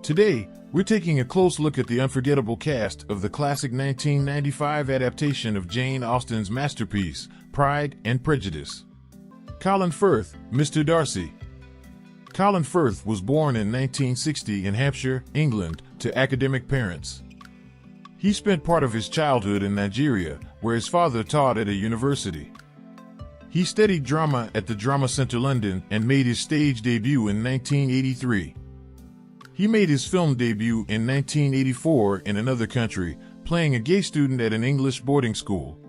Today, we're taking a close look at the unforgettable cast of the classic 1995 adaptation of Jane Austen's masterpiece, Pride and Prejudice. Colin Firth, Mr. Darcy. Colin Firth was born in 1960 in Hampshire, England, to academic parents. He spent part of his childhood in Nigeria, where his father taught at a university. He studied drama at the Drama Centre London and made his stage debut in 1983. He made his film debut in 1984 in another country, playing a gay student at an English boarding school.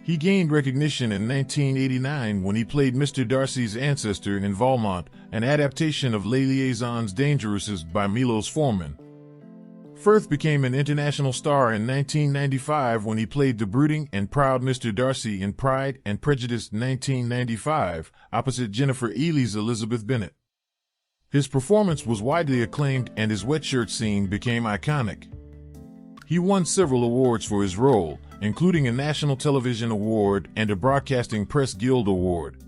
He gained recognition in 1989 when he played Mr. Darcy's ancestor in Valmont, an adaptation of Les Liaisons Dangereuses by Milos Forman. Firth became an international star in 1995 when he played the brooding and proud Mr. Darcy in Pride and Prejudice 1995, opposite Jennifer Ehle's Elizabeth Bennet. His performance was widely acclaimed and his wet shirt scene became iconic. He won several awards for his role, including a National Television Award and a Broadcasting Press Guild Award.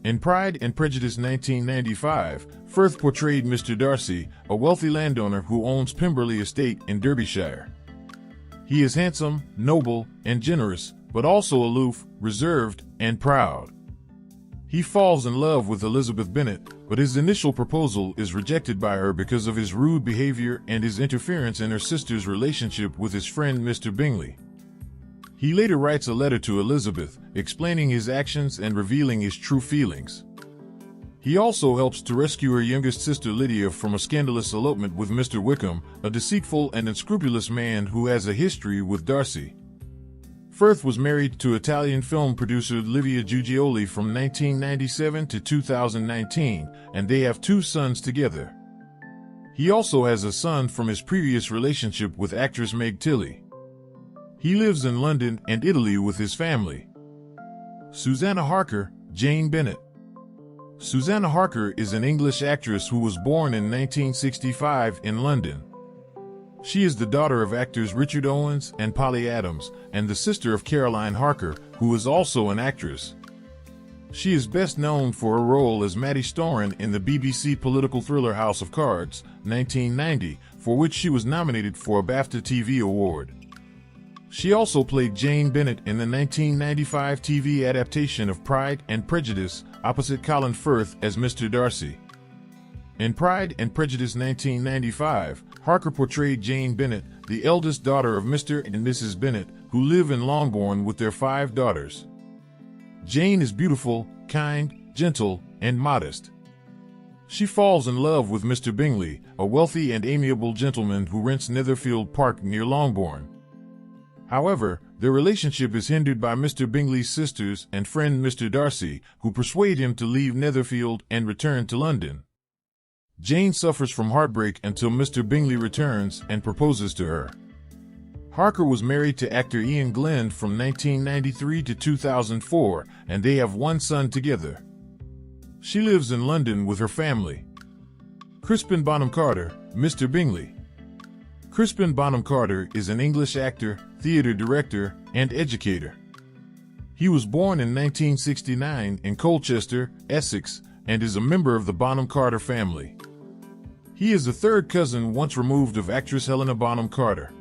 In Pride and Prejudice 1995, Firth portrayed Mr. Darcy, a wealthy landowner who owns Pemberley Estate in Derbyshire. He is handsome, noble, and generous, but also aloof, reserved, and proud. He falls in love with Elizabeth Bennet, but his initial proposal is rejected by her because of his rude behavior and his interference in her sister's relationship with his friend Mr. Bingley. He later writes a letter to Elizabeth, explaining his actions and revealing his true feelings. He also helps to rescue her youngest sister Lydia from a scandalous elopement with Mr. Wickham, a deceitful and unscrupulous man who has a history with Darcy. Firth was married to Italian film producer Livia Giugioli from 1997 to 2019, and they have 2 sons together. He also has a son from his previous relationship with actress Meg Tilly. He lives in London and Italy with his family. Susanna Harker, Jane Bennet. Susanna Harker is an English actress who was born in 1965 in London. She is the daughter of actors Richard Owens and Polly Adams, and the sister of Caroline Harker, who is also an actress. She is best known for her role as Maddie Storen in the BBC political thriller House of Cards, 1990, for which she was nominated for a BAFTA TV award. She also played Jane Bennet in the 1995 TV adaptation of Pride and Prejudice, opposite Colin Firth as Mr. Darcy. In Pride and Prejudice 1995, Harker portrayed Jane Bennet, the eldest daughter of Mr. and Mrs. Bennet, who live in Longbourn with their 5 daughters. Jane is beautiful, kind, gentle, and modest. She falls in love with Mr. Bingley, a wealthy and amiable gentleman who rents Netherfield Park near Longbourn. However, their relationship is hindered by Mr. Bingley's sisters and friend Mr. Darcy, who persuade him to leave Netherfield and return to London. Jane suffers from heartbreak until Mr. Bingley returns and proposes to her. Harker was married to actor Ian Glenn from 1993 to 2004, and they have 1 son together. She lives in London with her family. Crispin Bonham-Carter, Mr. Bingley. Crispin Bonham-Carter is an English actor, theater director, and educator. He was born in 1969 in Colchester, Essex, and is a member of the Bonham-Carter family. He is the 3rd cousin once removed of actress Helena Bonham-Carter.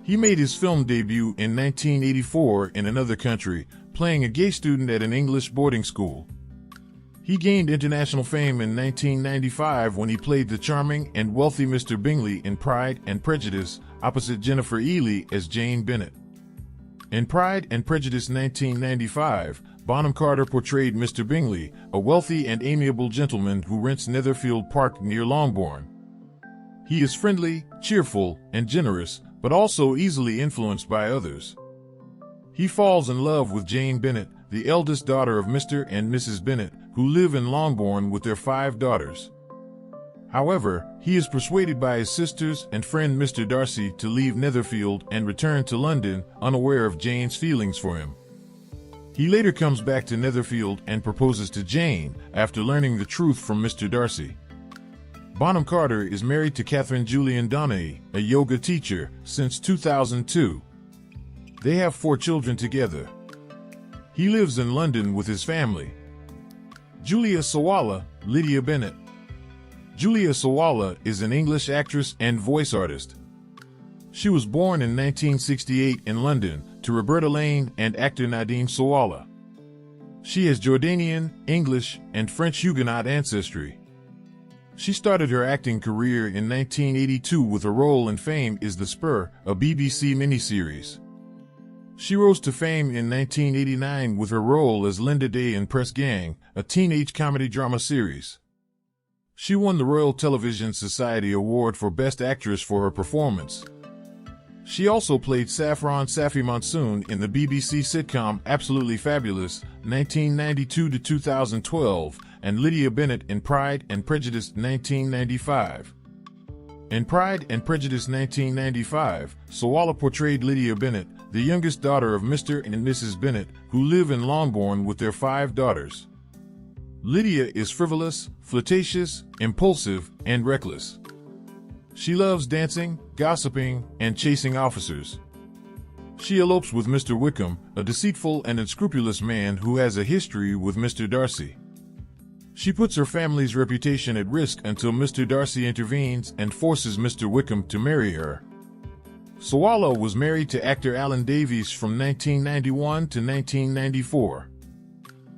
He made his film debut in 1984 in another country, playing a gay student at an English boarding school. He gained international fame in 1995 when he played the charming and wealthy Mr. Bingley in Pride and Prejudice, opposite Jennifer Ehle as Jane Bennet. In Pride and Prejudice 1995, Bonham-Carter portrayed Mr. Bingley, a wealthy and amiable gentleman who rents Netherfield Park near Longbourn. He is friendly, cheerful, and generous, but also easily influenced by others. He falls in love with Jane Bennet, the eldest daughter of Mr. and Mrs. Bennet, who live in Longbourn with their 5 daughters. However, he is persuaded by his sisters and friend Mr. Darcy to leave Netherfield and return to London, unaware of Jane's feelings for him. He later comes back to Netherfield and proposes to Jane, after learning the truth from Mr. Darcy. Bonham-Carter is married to Catherine Julian Donaghy, a yoga teacher, since 2002. They have 4 children together. He lives in London with his family. Julia Sawalha, Lydia Bennet. Julia Sawalha is an English actress and voice artist. She was born in 1968 in London to Roberta Lane and actor Nadine Sawalha. She has Jordanian, English, and French Huguenot ancestry. She started her acting career in 1982 with a role in Fame is the Spur, a BBC miniseries. She rose to fame in 1989 with her role as Linda Day in Press Gang, a teenage comedy drama series. She won the Royal Television Society Award for Best Actress for her performance. She also played Saffron Safi Monsoon in the BBC sitcom Absolutely Fabulous, 1992 to 2012, and Lydia Bennet in Pride and Prejudice, 1995. In Pride and Prejudice 1995, Sawalha portrayed Lydia Bennet, the youngest daughter of Mr. and Mrs. Bennet, who live in Longbourn with their 5 daughters. Lydia is frivolous, flirtatious, impulsive, and reckless. She loves dancing, gossiping, and chasing officers. She elopes with Mr. Wickham, a deceitful and unscrupulous man who has a history with Mr. Darcy. She puts her family's reputation at risk until Mr. Darcy intervenes and forces Mr. Wickham to marry her. Sawalha was married to actor Alan Davies from 1991 to 1994.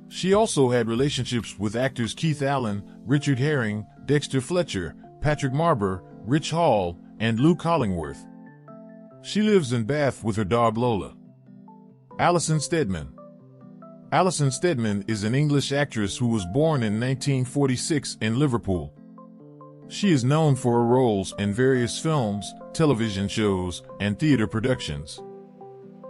She also had relationships with actors Keith Allen, Richard Herring, Dexter Fletcher, Patrick Marber, Rich Hall, and Lou Collingworth. She lives in Bath with her dog Lola. Alison Steadman. Alison Steadman is an English actress who was born in 1946 in Liverpool. She is known for her roles in various films, television shows, and theater productions.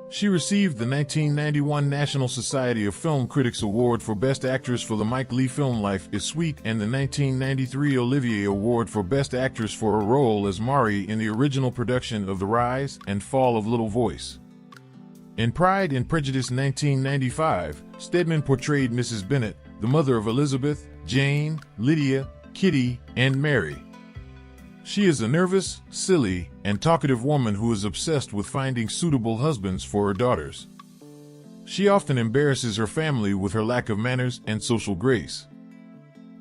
She received the 1991 National Society of Film Critics Award for Best Actress for the Mike Leigh film Life is Sweet and the 1993 Olivier Award for Best Actress for her role as Mari in the original production of The Rise and Fall of Little Voice. In Pride and Prejudice 1995, Steadman portrayed Mrs. Bennet, the mother of Elizabeth, Jane, Lydia, Kitty, and Mary. She is a nervous, silly, and talkative woman who is obsessed with finding suitable husbands for her daughters. She often embarrasses her family with her lack of manners and social grace.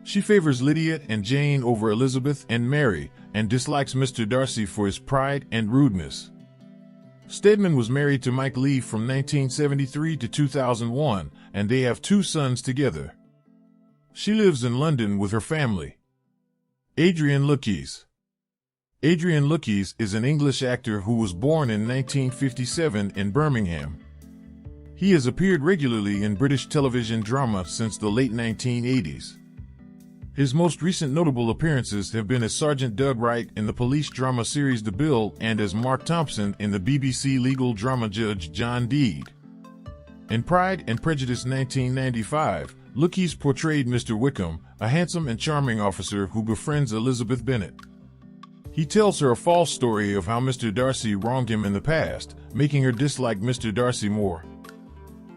She favors Lydia and Jane over Elizabeth and Mary, and dislikes Mr. Darcy for his pride and rudeness. Steadman was married to Mike Leigh from 1973 to 2001, and they have 2 sons together. She lives in London with her family. Adrian Lukis. Adrian Lukis is an English actor who was born in 1957 in Birmingham. He has appeared regularly in British television drama since the late 1980s. His most recent notable appearances have been as Sergeant Doug Wright in the police drama series The Bill and as Mark Thompson in the BBC legal drama Judge John Deed. In Pride and Prejudice 1995, Lukis portrayed Mr. Wickham, a handsome and charming officer who befriends Elizabeth Bennet. He tells her a false story of how Mr. Darcy wronged him in the past, making her dislike Mr. Darcy more.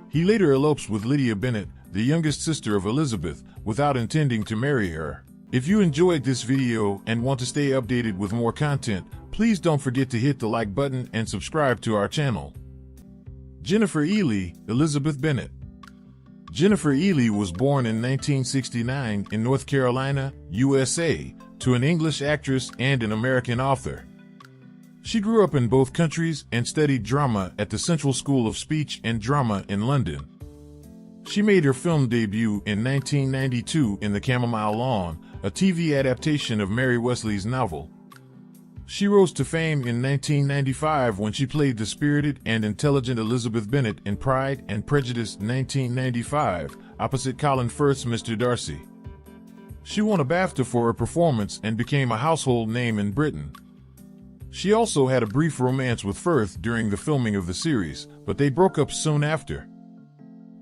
He later elopes with Lydia Bennet, the youngest sister of Elizabeth, without intending to marry her. If you enjoyed this video and want to stay updated with more content, please don't forget to hit the like button and subscribe to our channel. Jennifer Ehle, Elizabeth Bennet. Jennifer Ehle was born in 1969 in North Carolina, USA, to an English actress and an American author. She grew up in both countries and studied drama at the Central School of Speech and Drama in London. She made her film debut in 1992 in The Chamomile Lawn, a TV adaptation of Mary Wesley's novel. She rose to fame in 1995 when she played the spirited and intelligent Elizabeth Bennet in Pride and Prejudice 1995, opposite Colin Firth's Mr. Darcy. She won a BAFTA for her performance and became a household name in Britain. She also had a brief romance with Firth during the filming of the series, but they broke up soon after.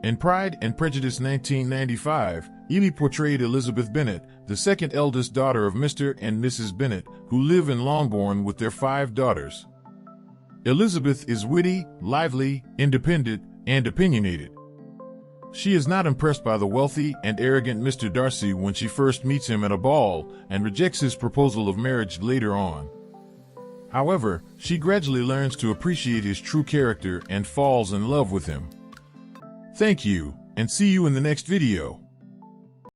In Pride and Prejudice 1995, Ehle portrayed Elizabeth Bennet, the second eldest daughter of Mr. and Mrs. Bennet, who live in Longbourn with their 5 daughters. Elizabeth is witty, lively, independent, and opinionated. She is not impressed by the wealthy and arrogant Mr. Darcy when she first meets him at a ball and rejects his proposal of marriage later on. However, she gradually learns to appreciate his true character and falls in love with him. Thank you, and see you in the next video.